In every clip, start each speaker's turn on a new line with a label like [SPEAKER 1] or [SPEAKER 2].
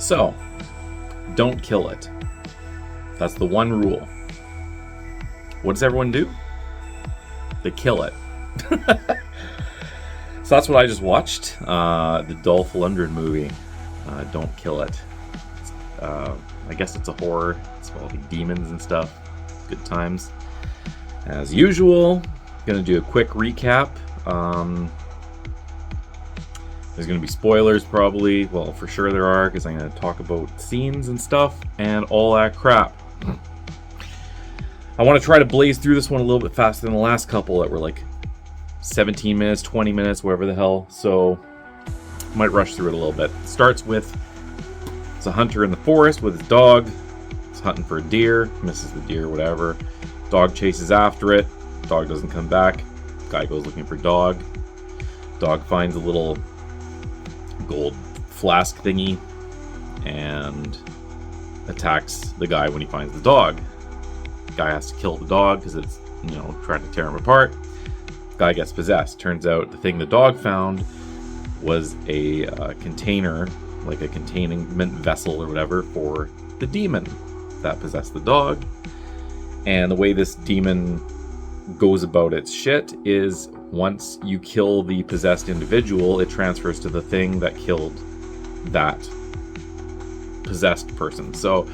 [SPEAKER 1] So, don't kill it. That's the one rule. What does everyone do? They kill it. So that's what I just watched. The Dolph Lundgren movie, Don't Kill It. I guess it's a horror. It's all like demons and stuff. Good times. As usual, gonna do a quick recap. There's gonna be spoilers probably. Well, for sure there are, because I'm gonna talk about scenes and stuff and all that crap. I want to try to blaze through this one a little bit faster than the last couple that were like 17 minutes, 20 minutes, whatever the hell. So, might rush through it a little bit. It starts with, it's a hunter in the forest with his dog. He's hunting for a deer, misses the deer, whatever. Dog chases after it. Dog doesn't come back. Guy goes looking for dog. Dog finds a little gold flask thingy and attacks the guy when he finds the dog. Guy has to kill the dog because it's, trying to tear him apart. Guy gets possessed. Turns out the thing the dog found was a container, like a containment vessel or whatever, for the demon that possessed the dog. And the way this demon goes about its shit is once you kill the possessed individual, it transfers to the thing that killed that possessed person. So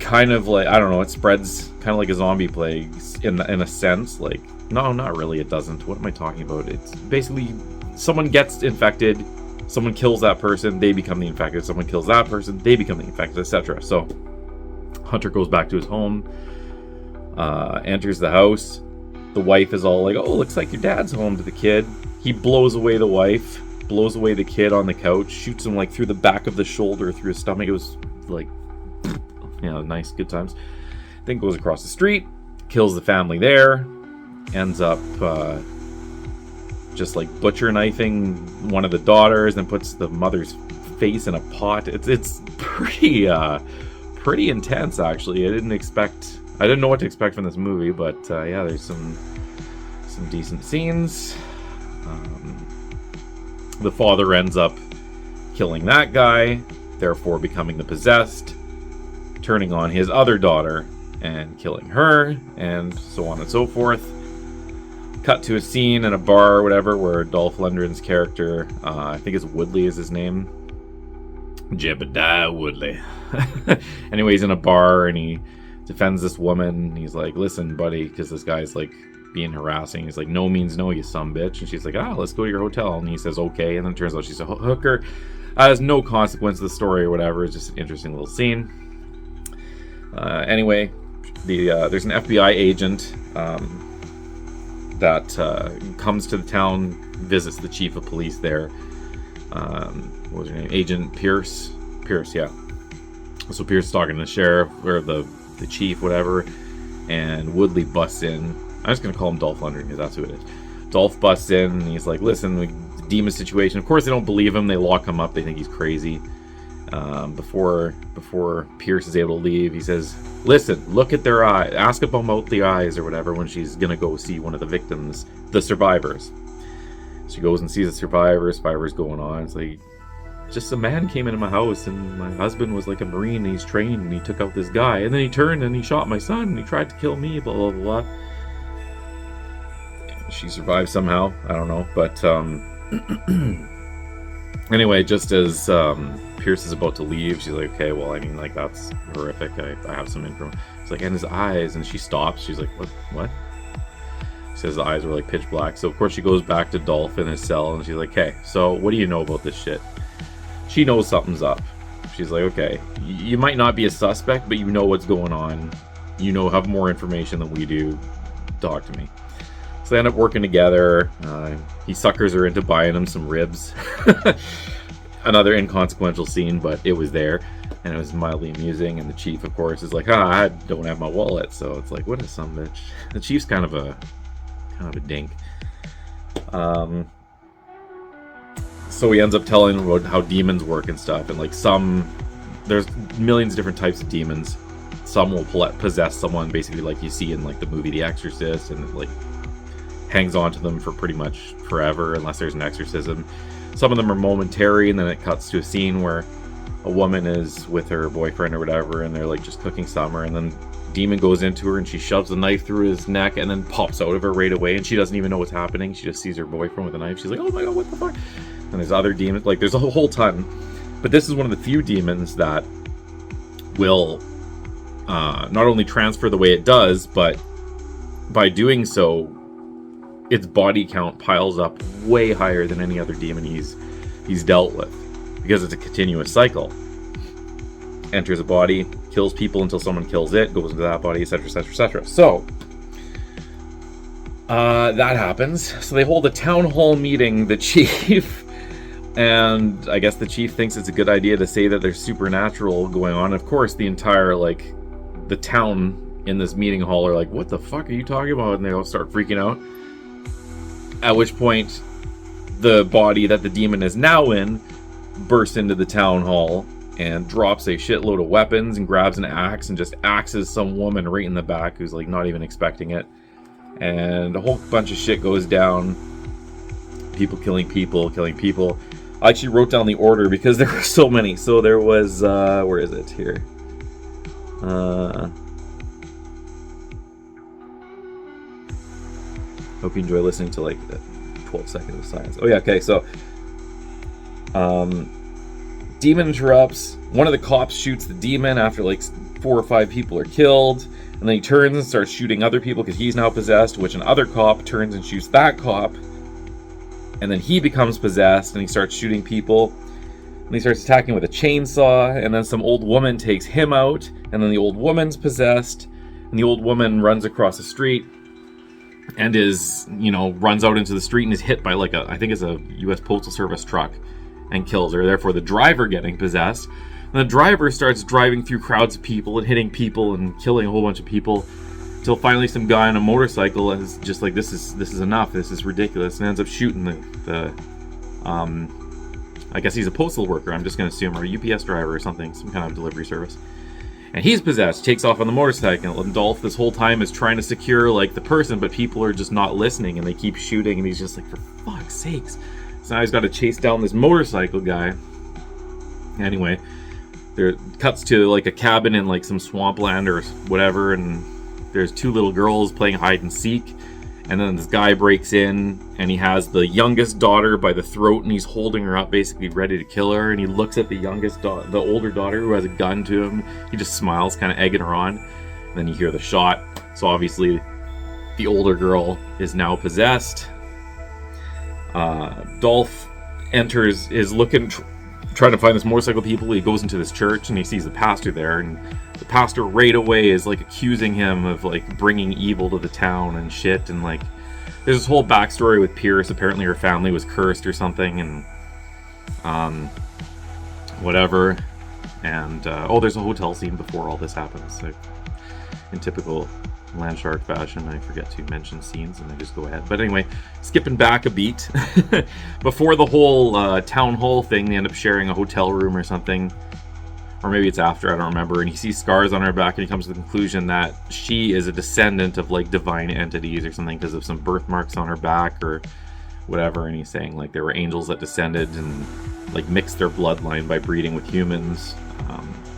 [SPEAKER 1] kind of like, I don't know, it spreads kind of like a zombie plague in a sense. Like, no, not really, it doesn't. What am I talking about? It's basically someone gets infected, someone kills that person, they become the infected, someone kills that person, they become the infected, etc. So Hunter goes back to his home, enters the house. The wife is all like, oh, looks like your dad's home, to the kid. He blows away the wife, blows away the kid on the couch, shoots him like through the back of the shoulder, through his stomach. It was like, nice, good times. Then goes across the street, kills the family there, ends up just like butcher knifing one of the daughters, then puts the mother's face in a pot. It's pretty intense, actually. I didn't know what to expect from this movie, but there's some decent scenes. The father ends up killing that guy, therefore becoming the possessed, turning on his other daughter and killing her, and so on and so forth. Cut to a scene in a bar or whatever where Dolph Lundgren's character, I think it's Woodley is his name, Jebediah Woodley. Anyway, he's in a bar and he defends this woman. He's like, listen, buddy, because this guy's like being harassing. He's like, no means no, you sumbitch. And she's like, let's go to your hotel. And he says, okay. And then it turns out she's a hooker. Has no consequence to the story or whatever. It's just an interesting little scene. Anyway, there's an FBI agent that comes to the town, visits the chief of police there. What was her name? Agent Pierce. Pierce, yeah. So Pierce is talking to the sheriff, or the chief, whatever, and Woodley busts in. I'm just going to call him Dolph Lundgren because that's who it is. Dolph busts in and he's like, listen, the demon situation. Of course, they don't believe him. They lock him up. They think he's crazy. Before Pierce is able to leave, he says, listen, look at their eyes. Ask about the eyes or whatever when she's going to go see one of the victims, the survivors. She goes and sees the survivors going on. It's like, just a man came into my house and my husband was like a Marine and he's trained and he took out this guy and then he turned and he shot my son and he tried to kill me, blah, blah, blah. She survived somehow. I don't know. But anyway, just as Pierce is about to leave, she's like, okay, well, I mean, like, that's horrific. I have some info. She's like, and his eyes. And she stops. She's like, what? She says the eyes were like pitch black. So, of course, she goes back to Dolph in his cell and she's like, hey, so what do you know about this shit? She knows something's up. She's like, okay, you might not be a suspect, but you know what's going on. You have more information than we do. Talk to me. So they end up working together. He suckers her into buying him some ribs. Another inconsequential scene, but it was there. And it was mildly amusing. And the chief, of course, is like, I don't have my wallet. So it's like, what a sumbitch. The chief's kind of a dink. So he ends up telling him about how demons work and stuff. And like there's millions of different types of demons. Some will possess someone, basically like you see in like the movie The Exorcist, and it like hangs on to them for pretty much forever unless there's an exorcism. Some of them are momentary, and then it cuts to a scene where a woman is with her boyfriend or whatever, and they're like just cooking summer, and then demon goes into her and she shoves a knife through his neck and then pops out of her right away, and she doesn't even know what's happening. She just sees her boyfriend with a knife. She's like, oh my god, what the fuck? And there's other demons, like there's a whole ton, but this is one of the few demons that will not only transfer the way it does, but by doing so, its body count piles up way higher than any other demon he's dealt with, because it's a continuous cycle. Enters a body, kills people until someone kills it, goes into that body, etc, etc, etc. So that happens. So they hold a town hall meeting, the chief, and I guess the chief thinks it's a good idea to say that there's supernatural going on. Of course, the entire, like, the town in this meeting hall are like, what the fuck are you talking about? And they all start freaking out. At which point, the body that the demon is now in bursts into the town hall and drops a shitload of weapons and grabs an axe and just axes some woman right in the back who's like not even expecting it. And a whole bunch of shit goes down. People killing people, killing people. I actually wrote down the order because there were so many. So there was, where is it? Here. Hope you enjoy listening to like 12 seconds of silence. Oh yeah, okay, so demon interrupts. One of the cops shoots the demon after like 4 or 5 people are killed, and then he turns and starts shooting other people because he's now possessed, which another cop turns and shoots that cop, and then he becomes possessed and he starts shooting people, and he starts attacking with a chainsaw, and then some old woman takes him out, and then the old woman's possessed, and the old woman runs across the street and is, you know, runs out into the street and is hit by like a, I think it's a U.S. Postal Service truck, and kills her. Therefore, the driver getting possessed. And the driver starts driving through crowds of people and hitting people and killing a whole bunch of people, until finally some guy on a motorcycle is just like, this is enough. This is ridiculous, and ends up shooting the I guess he's a postal worker. I'm just going to assume, or a UPS driver or something, some kind of delivery service. And he's possessed, takes off on the motorcycle, and Dolph this whole time is trying to secure like the person, but people are just not listening and they keep shooting, and he's just like, for fuck's sakes. So now he's got to chase down this motorcycle guy. Anyway, there cuts to like a cabin in like some swampland or whatever, and there's 2 little girls playing hide and seek. And then this guy breaks in, and he has the youngest daughter by the throat, and he's holding her up, basically ready to kill her. And he looks at the the older daughter who has a gun to him. He just smiles, kind of egging her on. And then you hear the shot. So obviously, the older girl is now possessed. Dolph enters, is looking, trying to find this motorcycle people. He goes into this church, and he sees the pastor there, and the pastor right away is like accusing him of like bringing evil to the town and shit, and like there's this whole backstory with Pierce. Apparently her family was cursed or something, and whatever. And there's a hotel scene before all this happens, like in typical Landshark fashion. I forget to mention scenes and I just go ahead. But anyway, skipping back a beat, before the whole town hall thing, they end up sharing a hotel room or something. Or maybe it's after, I don't remember. And he sees scars on her back, and he comes to the conclusion that she is a descendant of like divine entities or something, because of some birthmarks on her back or whatever. And he's saying like there were angels that descended and like mixed their bloodline by breeding with humans.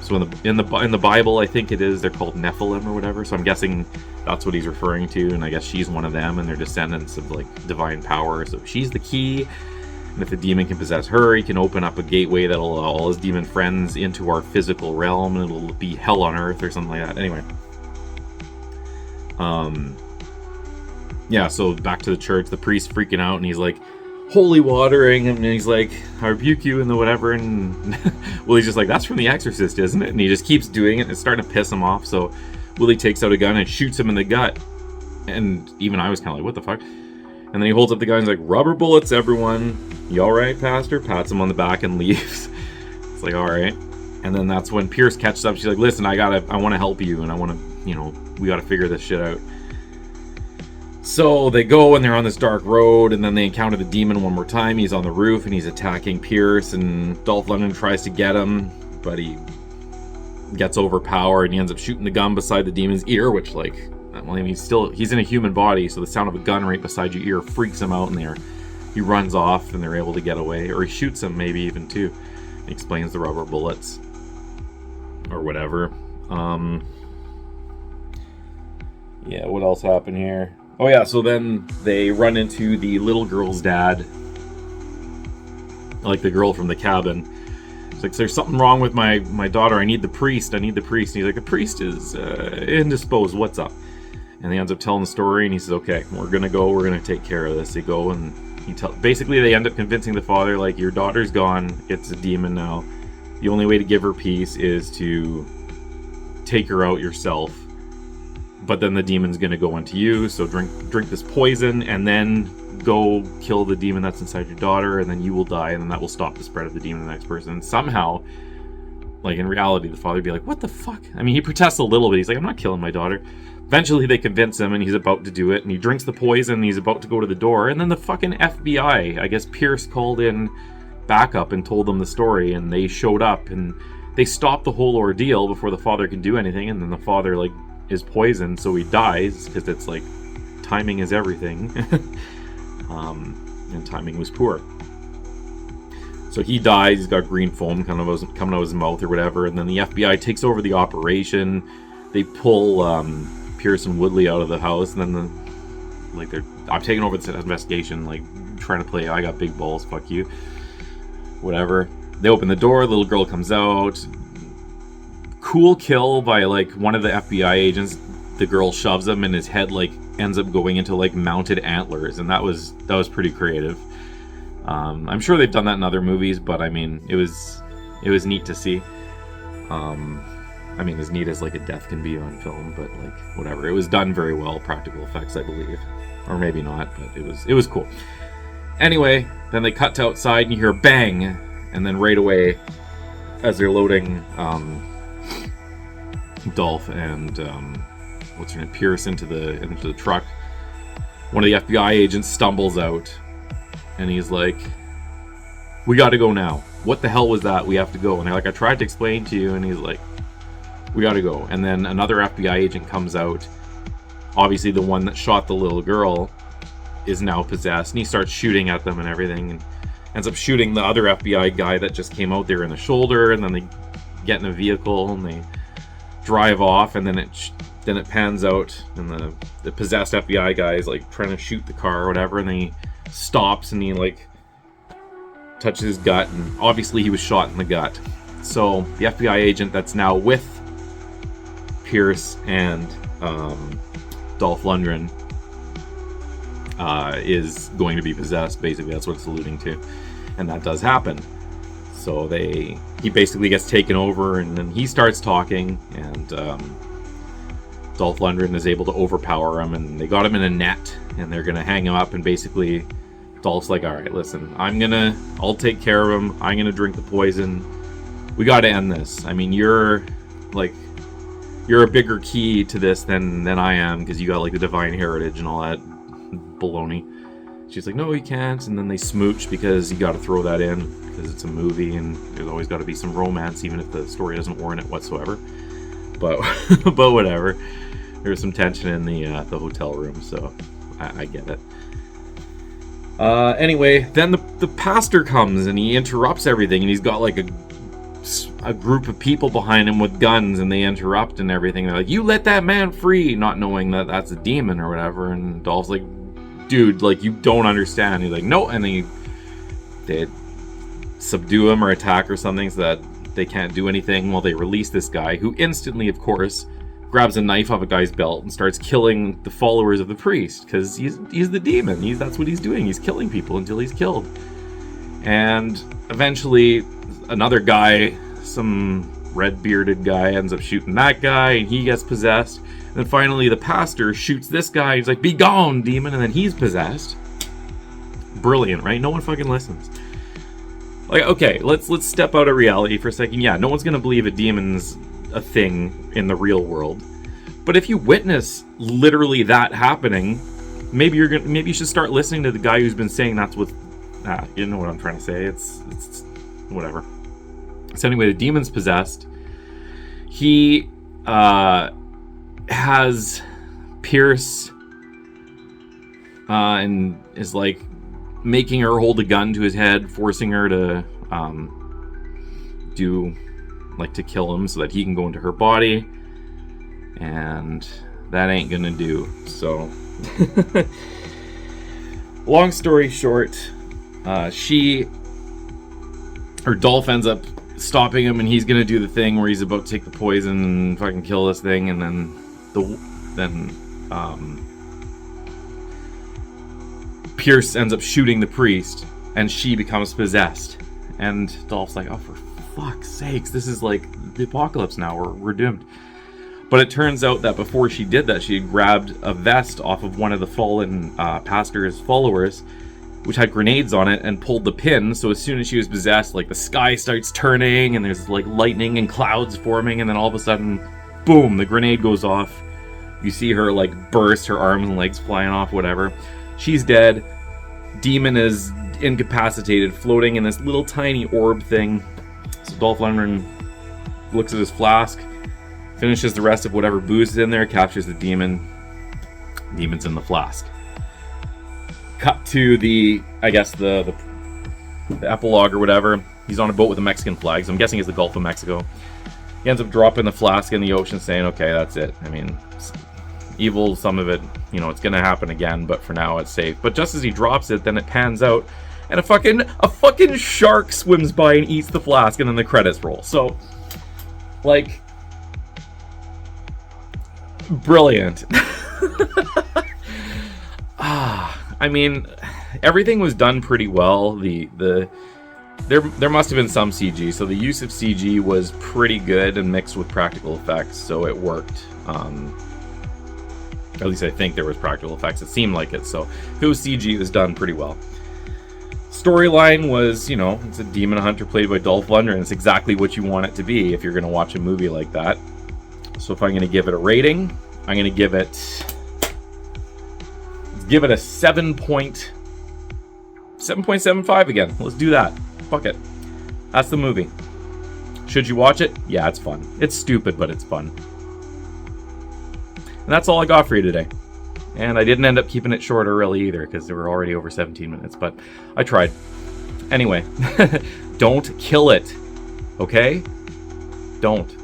[SPEAKER 1] So in the Bible, I think it is, they're called Nephilim or whatever. So I'm guessing that's what he's referring to, and I guess she's one of them, and they're descendants of like divine power. So she's the key. And if the demon can possess her, he can open up a gateway that'll allow all his demon friends into our physical realm, and it'll be hell on earth or something like that. Anyway. Yeah, so back to the church, the priest freaking out, and he's like holy watering him, and he's like, I rebuke you, and the whatever, and Willie's just like, that's from The Exorcist, isn't it? And he just keeps doing it, and it's starting to piss him off, so Willie takes out a gun and shoots him in the gut. And even I was kind of like, what the fuck? And then he holds up the gun and he's like, rubber bullets, everyone. You alright, pastor? Pats him on the back and leaves. It's like, alright. And then that's when Pierce catches up. She's like, listen, I want to help you, and I want to, we got to figure this shit out. So they go, and they're on this dark road, and then they encounter the demon one more time. He's on the roof, and he's attacking Pierce, and Dolph Lundgren tries to get him, but he gets overpowered, and he ends up shooting the gun beside the demon's ear, which, like, well, I mean, he's in a human body, so the sound of a gun right beside your ear freaks him out, and he runs off, and they're able to get away. Or he shoots him, maybe even, too. explains the rubber bullets or whatever. Yeah, what else happened here? Oh yeah, so then they run into the little girl's dad, like the girl from the cabin. It's like, there's something wrong with my daughter. I need the priest. And he's like, the priest is indisposed. What's up? And he ends up telling the story, and he says, okay, we're going to go. We're going to take care of this. They go, and basically they end up convincing the father, like, your daughter's gone. It's a demon now. The only way to give her peace is to take her out yourself. But then the demon's going to go into you, so drink this poison, and then go kill the demon that's inside your daughter, and then you will die, and then that will stop the spread of the demon to the next person. And somehow, like, in reality, the father would be like, what the fuck? I mean, he protests a little bit. He's like, I'm not killing my daughter. Eventually, they convince him, and he's about to do it, and he drinks the poison, and he's about to go to the door, and then the fucking FBI, I guess Pierce called in backup and told them the story, and they showed up, and they stopped the whole ordeal before the father can do anything, and then the father, like, is poisoned, so he dies, because it's like, timing is everything. And timing was poor. So he dies, he's got green foam coming out of his mouth or whatever, and then the FBI takes over the operation. They pull Pierce and Woodley out of the house, and then I'm taking over this investigation, like, trying to play I got big balls, fuck you. Whatever. They open the door, the little girl comes out. Cool kill by, like, one of the FBI agents. The girl shoves him, and his head, like, ends up going into, like, mounted antlers, and that was pretty creative. I'm sure they've done that in other movies, but I mean, it was neat to see. I mean, as neat as, like, a death can be on film, but, like, whatever. It was done very well, practical effects, I believe, or maybe not, but it was cool. Anyway, then they cut to outside, and you hear a bang, and then right away, as they're loading Dolph and what's her name, Pierce into the truck, one of the FBI agents stumbles out, and he's like, we got to go now. What the hell was that? We have to go. And they're like, I tried to explain to you, and he's like, we got to go. And then another FBI agent comes out, obviously the one that shot the little girl is now possessed, and he starts shooting at them and everything, and ends up shooting the other FBI guy that just came out there in the shoulder, and then they get in a vehicle and they drive off, and then it pans out, and the possessed FBI guy is, like, trying to shoot the car or whatever, and then he stops and he, like, touches his gut, and obviously he was shot in the gut. So the FBI agent that's now with Pierce and Dolph Lundgren is going to be possessed. Basically, that's what it's alluding to, and that does happen. So he basically gets taken over, and then he starts talking, and Dolph Lundgren is able to overpower him, and they got him in a net, and they're gonna hang him up, and basically Dolph's like, all right, listen, I'll take care of him. I'm gonna drink the poison. We got to end this. I mean, you're a bigger key to this than I am, because you got, like, the divine heritage and all that baloney. She's like, no, you can't. And then they smooch, because you got to throw that in, because it's a movie, and there's always got to be some romance, even if the story doesn't warrant it whatsoever. But but whatever. There's some tension in the hotel room, so I get it. Anyway, then the pastor comes, and he interrupts everything, and he's got, like, a group of people behind him with guns, and they interrupt and everything. They're like, you let that man free, not knowing that that's a demon or whatever. And Dolph's like, dude, like, you don't understand. He's like, no. And they subdue him or attack or something, so that they can't do anything while they release this guy, who instantly, of course, grabs a knife off a guy's belt and starts killing the followers of the priest, because he's the demon. That's what he's doing. He's killing people until he's killed. And eventually another guy, some red-bearded guy, ends up shooting that guy, and he gets possessed. And then finally the pastor shoots this guy. He's like, be gone, demon. And then he's possessed. Brilliant, right? No one fucking listens. Like, okay, let's step out of reality for a second. Yeah, no one's gonna believe a demon's a thing in the real world. But if you witness literally that happening, maybe you should start listening to the guy who's been saying that's what you know what I'm trying to say. It's whatever. So anyway, the demon's possessed. He has Pierce and is, like, making her hold a gun to his head, forcing her to to kill him so that he can go into her body, and that ain't gonna do. So long story short, Dolph ends up stopping him, and he's gonna do the thing where he's about to take the poison and fucking kill this thing, and then Pierce ends up shooting the priest, and she becomes possessed. And Dolph's like, oh, for fuck's sakes, this is like the apocalypse now, we're doomed. But it turns out that before she did that, she had grabbed a vest off of one of the fallen pastor's followers, which had grenades on it, and pulled the pin. So as soon as she was possessed, like, the sky starts turning, and there's like lightning and clouds forming, and then all of a sudden, boom, the grenade goes off. You see her like burst, her arms and legs flying off, whatever. She's dead. Demon is incapacitated, floating in this little tiny orb thing. So Dolph Lundgren looks at his flask, finishes the rest of whatever booze is in there, captures the demon. Demon's in the flask. Cut to the epilogue or whatever. He's on a boat with a Mexican flag, so I'm guessing it's the Gulf of Mexico. He ends up dropping the flask in the ocean, saying, okay, that's it. I mean, evil, some of it, it's gonna happen again, but for now it's safe. But just as he drops it, then it pans out, and a fucking shark swims by and eats the flask, and then the credits roll. So, like, brilliant. I mean, everything was done pretty well. There must have been some CG, so the use of CG was pretty good and mixed with practical effects, so it worked. At least I think there was practical effects. It seemed like it, so if it was CG, it was done pretty well. Storyline was, it's a demon hunter played by Dolph Lundgren. It's exactly what you want it to be if you're going to watch a movie like that. So if I'm going to give it a rating, I'm going to give it a 7.75 again. Let's do that. Fuck it. That's the movie. Should you watch it? Yeah, it's fun. It's stupid, but it's fun. And that's all I got for you today. And I didn't end up keeping it shorter really either, because they were already over 17 minutes, but I tried. Anyway, don't kill it. Okay? Don't.